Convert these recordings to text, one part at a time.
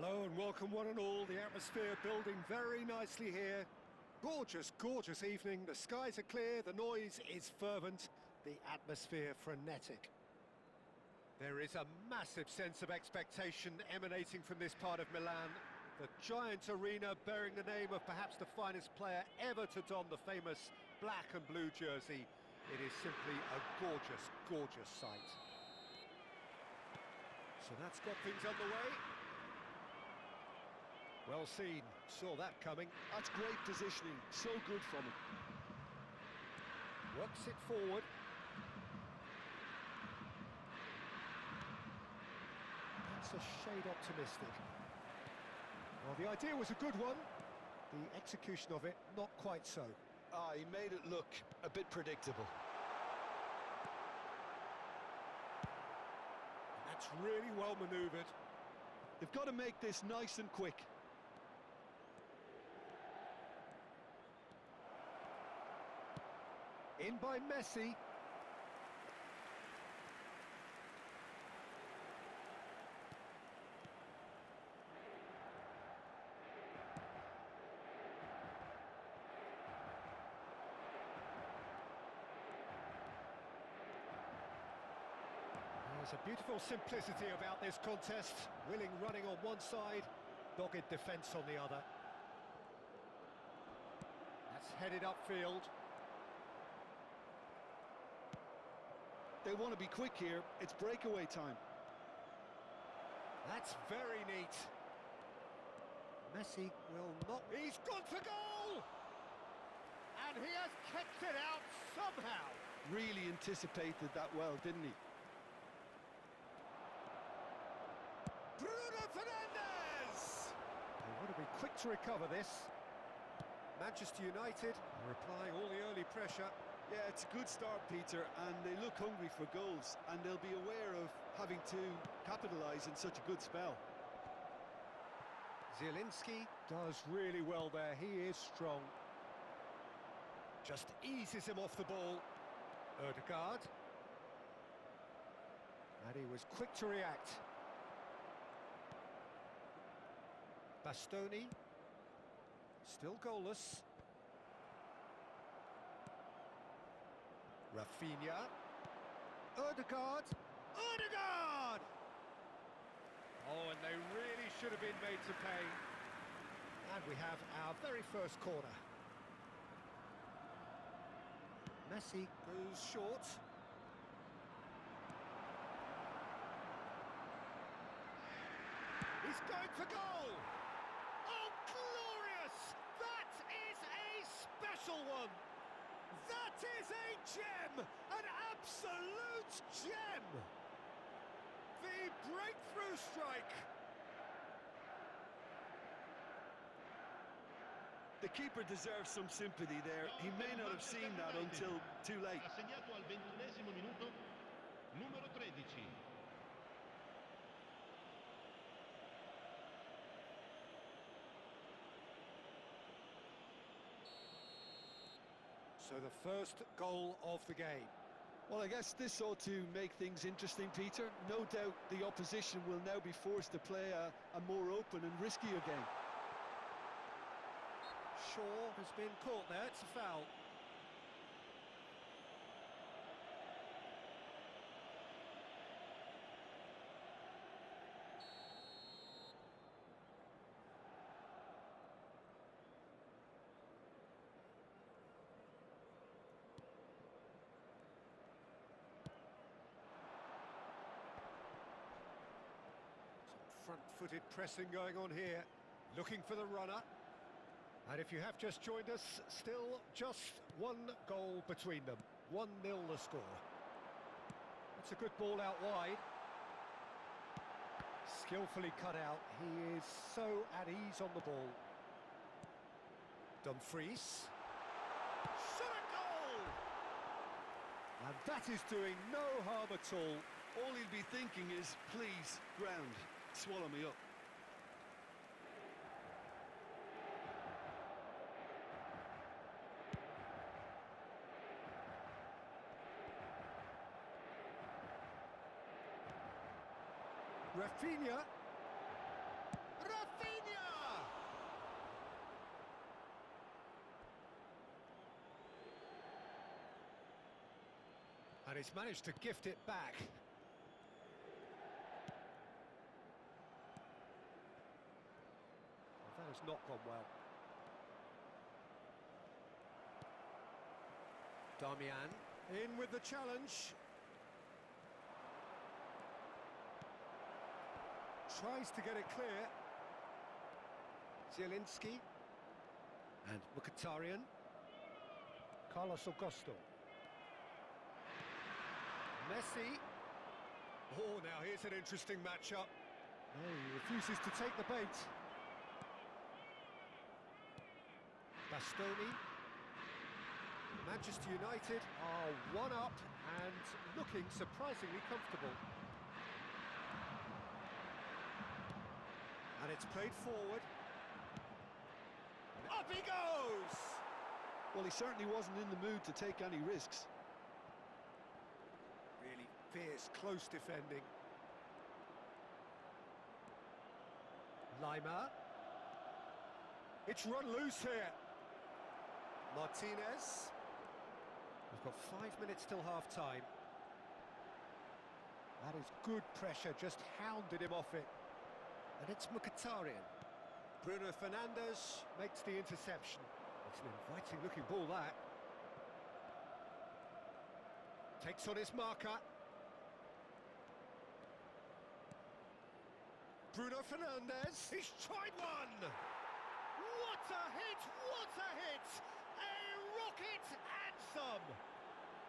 Hello and welcome one and all. The atmosphere building very nicely here. Gorgeous, gorgeous evening. The skies are clear, the noise is fervent, the atmosphere frenetic. There is a massive sense of expectation emanating from this part of Milan. The giant arena bearing the name of perhaps the finest player ever to don the famous black and blue jersey. It is simply a gorgeous, gorgeous sight. So that's got things underway. Well seen, saw that coming. That's great positioning, so good from him. Works it forward. That's a shade optimistic. Well, the idea was a good one. The execution of it, not quite so. He made it look a bit predictable. And that's really well manoeuvred. They've got to make this nice and quick. In by Messi. There's a beautiful simplicity about this contest. Willing running on one side, dogged defence on the other. That's headed upfield. They want to be quick here, it's breakaway time. That's very neat. Messi will not... He's gone for goal! And he has kept it out somehow. Really anticipated that well, didn't he? Bruno Fernandes! They want to be quick to recover this. Manchester United are applying all the early pressure. Yeah, it's a good start, Peter, and they look hungry for goals, and they'll be aware of having to capitalise in such a good spell. Zielinski does really well there, he is strong. Just eases him off the ball. Ødegaard. And he was quick to react. Bastoni. Still goalless. Rafinha. Ødegaard. Ødegaard! Oh, and they really should have been made to pay. And we have our very first corner. Messi goes short. He's going for goal! Oh, glorious! That is a special one! That is a gem! An absolute gem! The breakthrough strike! The keeper deserves some sympathy there. He may not have seen that until too late. Assegnato al 21esimo minuto, numero 13. So the first goal of the game. Well, I guess this ought to make things interesting, Peter. No doubt the opposition will now be forced to play a more open and riskier game. Shaw has been caught there, it's a foul. Front-footed pressing going on here, looking for the runner. And if you have just joined us, still just one goal between them. 1-0 the score. That's a good ball out wide. Skillfully cut out. He is so at ease on the ball. Dumfries. Shot a goal! And that is doing no harm at all. All he'll be thinking is, please, ground, swallow me up. Rafinha. And he's managed to gift it back. Well, that has not gone well. Damian in with the challenge. Tries to get it clear. Zielinski. And Mkhitaryan. Carlos Augusto. Messi. Oh, now here's an interesting matchup. No, he refuses to take the bait. Bastoni. Manchester United are 1 up and looking surprisingly comfortable. And it's played forward. Up he goes! Well, he certainly wasn't in the mood to take any risks. Really fierce, close defending. Lima. It's run loose here. Martinez. We've got 5 minutes till half-time. That is good pressure, just hounded him off it. And it's Mkhitaryan. Bruno Fernandes makes the interception. It's an inviting-looking ball, that. Takes on his marker. Bruno Fernandes. He's tried one! What a hit! What a hit! A rocket and some!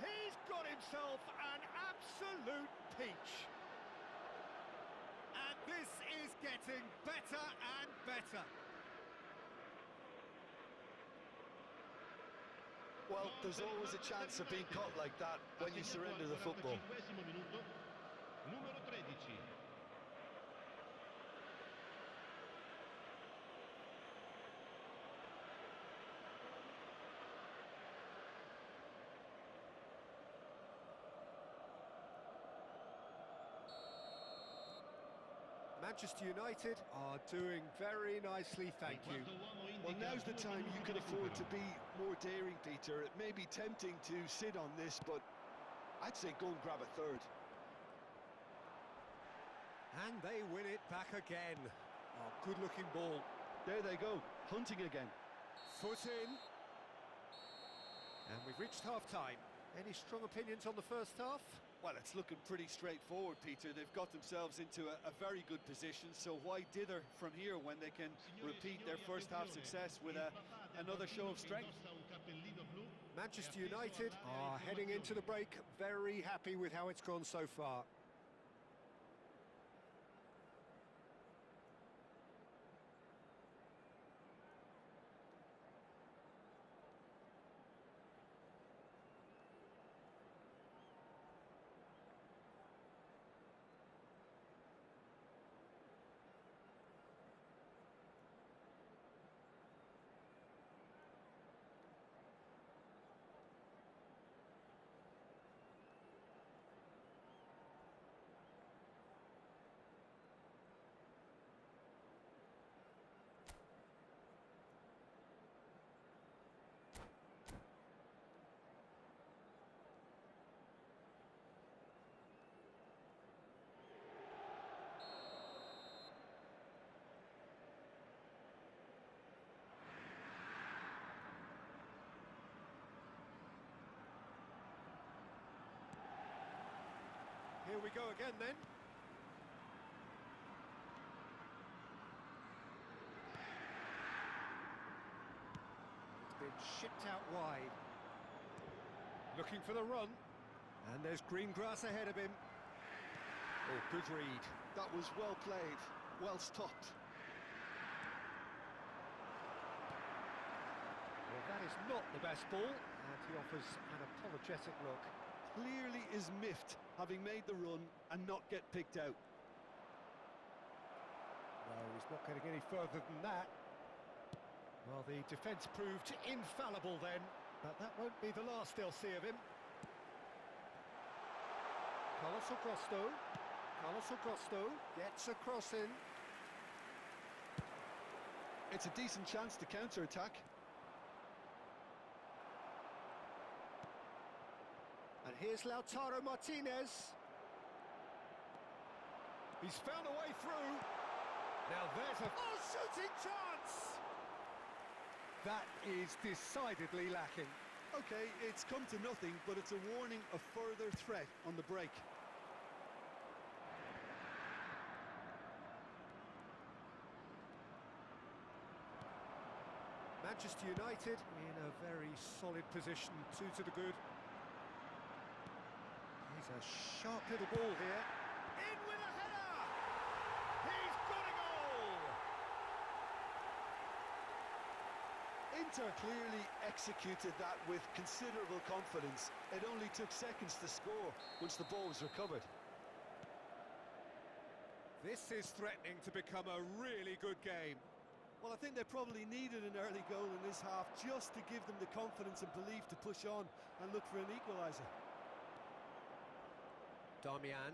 He's got himself an absolute peach. And this is getting better and better. Well, there's always a chance of being caught like that when you surrender the football. Minuto, numero 13. Manchester United are doing very nicely, thank you. Well, now's the time you can afford to be more daring, Peter. It may be tempting to sit on this, but I'd say go and grab a third. And they win it back again. Oh, good-looking ball. There they go, hunting again. Foot in. And we've reached half-time. Any strong opinions on the first half? Well, it's looking pretty straightforward, Peter. They've got themselves into a very good position, so why dither from here when they can repeat their first half success with another show of strength? Manchester United are heading into the break very happy with how it's gone so far. Here we go again then. It's been shipped out wide. Looking for the run. And there's green grass ahead of him. Oh, good read. That was well played, well stopped. Well, that is not the best ball. And he offers an apologetic look. Clearly is miffed, having made the run and not get picked out. No, he's not getting any further than that. Well, the defence proved infallible then, but that won't be the last they'll see of him. Carlos Augusto gets a cross in. It's a decent chance to counter-attack. And Here's Lautaro Martinez. He's found a way through. Now there's a shooting chance! That is decidedly lacking. Okay, it's come to nothing, but it's a warning of further threat on the break. Manchester United in a very solid position, 2 to the good. Here's a sharp little ball here. In with a header! He's got a goal! Inter clearly executed that with considerable confidence. It only took seconds to score once the ball was recovered. This is threatening to become a really good game. Well, I think they probably needed an early goal in this half just to give them the confidence and belief to push on and look for an equaliser. Darmian.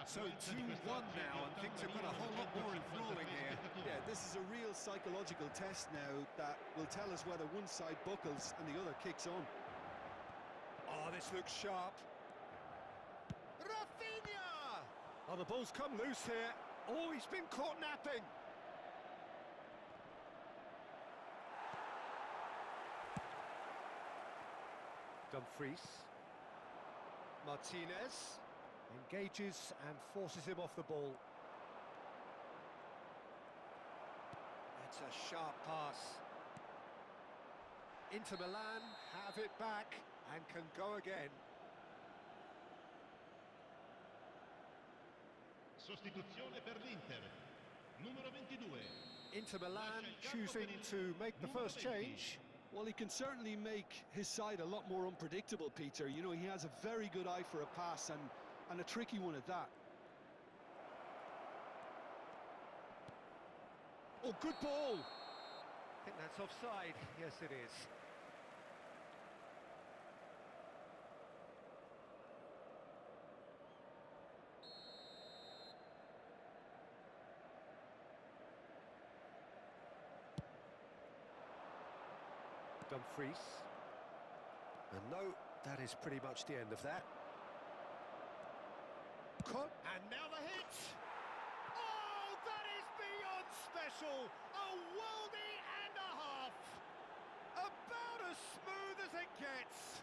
So 2-1 now, and things have got a whole lot more enthralling here. Yeah, this is a real psychological test now that will tell us whether one side buckles and the other kicks on. Oh, this looks sharp. Rafinha! Oh, the ball's come loose here. Oh, he's been caught napping. Dumfries. Martinez engages and forces him off the ball. It's a sharp pass. Inter Milan have it back and can go again. Sostituzione per l'Inter. Numero 22. Inter Milan choosing to make the first change. Well, he can certainly make his side a lot more unpredictable, Peter. You know, he has a very good eye for a pass and a tricky one at that. Oh, good ball! I think that's offside. Yes, it is. Dumfries. And no, that is pretty much the end of that. And now the hit! Oh, that is beyond special! A worldie and a half! About as smooth as it gets!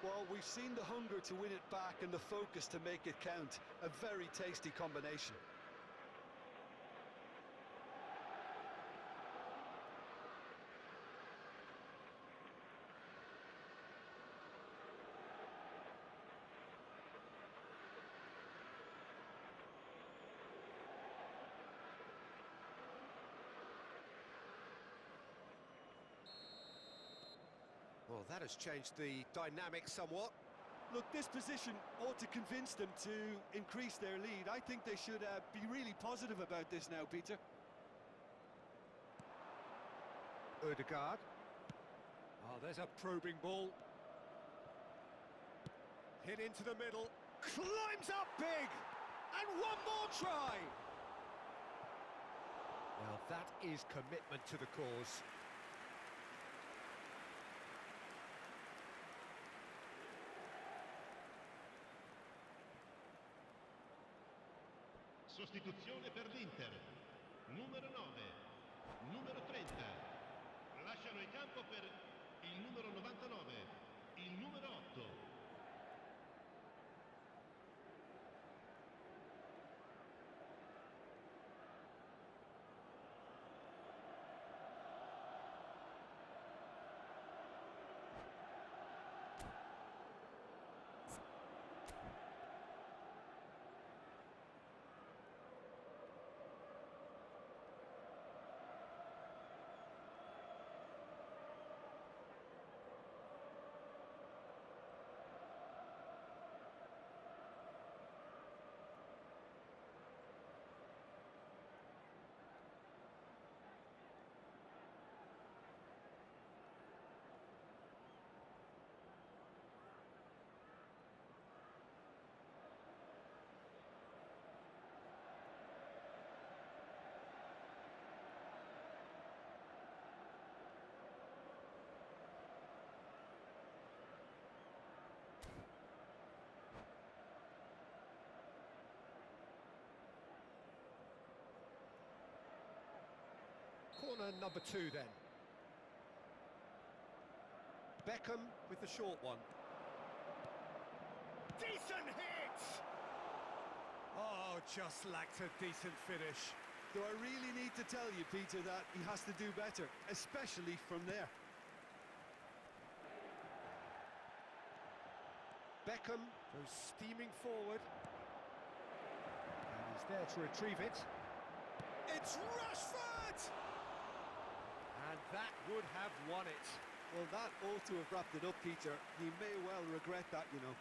Well, we've seen the hunger to win it back and the focus to make it count. A very tasty combination. Well, that has changed the dynamic somewhat. Look, this position ought to convince them to increase their lead. I think they should be really positive about this now, Peter. Odegaard. Oh, there's a probing ball. Hit into the middle. Climbs up big! And one more try! Well, that is commitment to the cause. Sostituzione per l'Inter. Numero 9. Numero 30. Lasciano il campo per il numero 99. Il numero 8. And number 2 then. Beckham with the short one. Decent hit! Oh, just lacked a decent finish. Do I really need to tell you, Peter, that he has to do better, especially from there? Beckham goes steaming forward. And he's there to retrieve it. It's Rashford! And that would have won it. Well, that ought to have wrapped it up, Peter. He may well regret that, you know.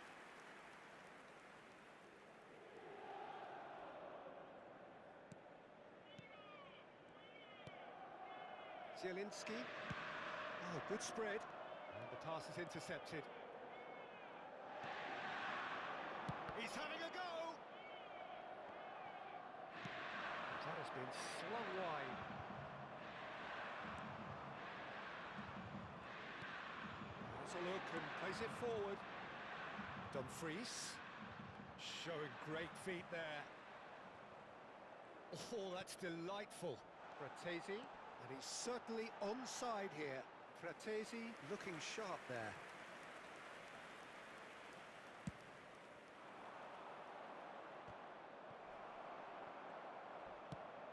Zielinski. Oh, good spread. And the pass is intercepted. He's having a go! That has been slung wide. Has a look and plays it forward. Dumfries. Showing great feet there. Oh, that's delightful. Fratesi. And he's certainly onside here. Fratesi looking sharp there.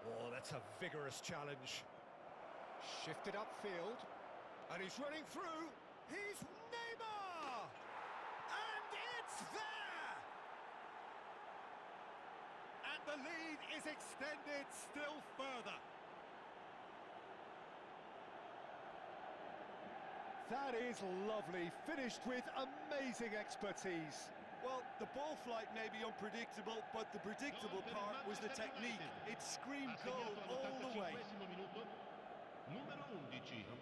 Oh, that's a vigorous challenge. Shifted upfield. And he's running through. He's Neymar! And it's there! And the lead is extended still further. That is lovely, finished with amazing expertise. Well, the ball flight may be unpredictable, but the predictable part was the technique. It screamed goal all the way. And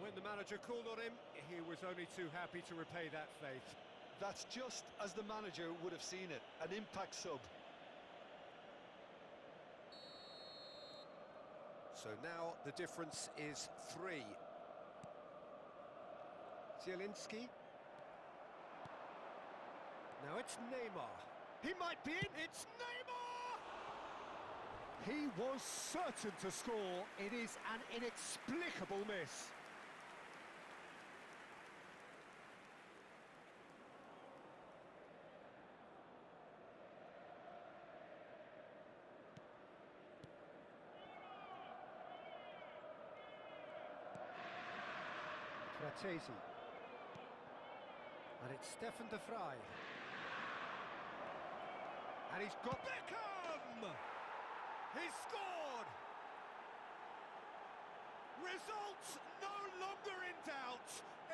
when the manager called on him, he was only too happy to repay that faith. That's just as the manager would have seen it, an impact sub. So now the difference is 3. Zielinski. Now it's Neymar. He might be in. It's Neymar! He was certain to score. It is an inexplicable miss. Fratesi. And it's Stefan de Vrij. And he's got Beckham! He's scored! Results no longer in doubt.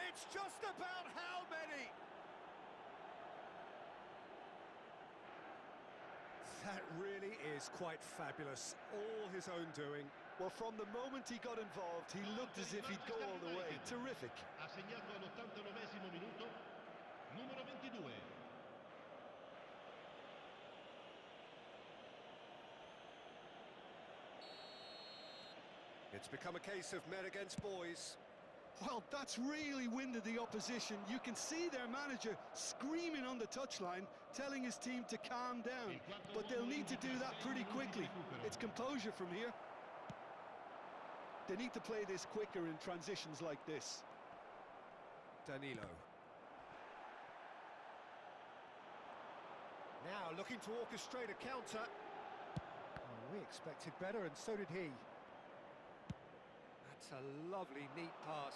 It's just about how many. That really is quite fabulous. All his own doing. Well, from the moment he got involved, he looked as if he'd go all the way. Terrific. Ha segnato all'89esimo minuto, numero 22. It's become a case of men against boys. Well, that's really winded the opposition. You can see their manager screaming on the touchline, telling his team to calm down. But they'll need to do that pretty quickly. It's composure from here. They need to play this quicker in transitions like this. Danilo. Now looking to orchestrate a counter. Oh, we expected better, and so did he. That's a lovely, neat pass.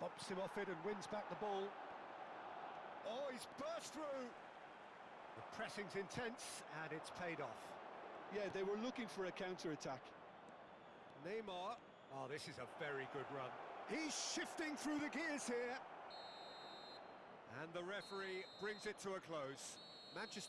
Bumps him off it and wins back the ball. Oh, he's burst through. The pressing's intense, and it's paid off. Yeah, they were looking for a counter-attack. Neymar. Oh, this is a very good run. He's shifting through the gears here. And the referee brings it to a close. Manchester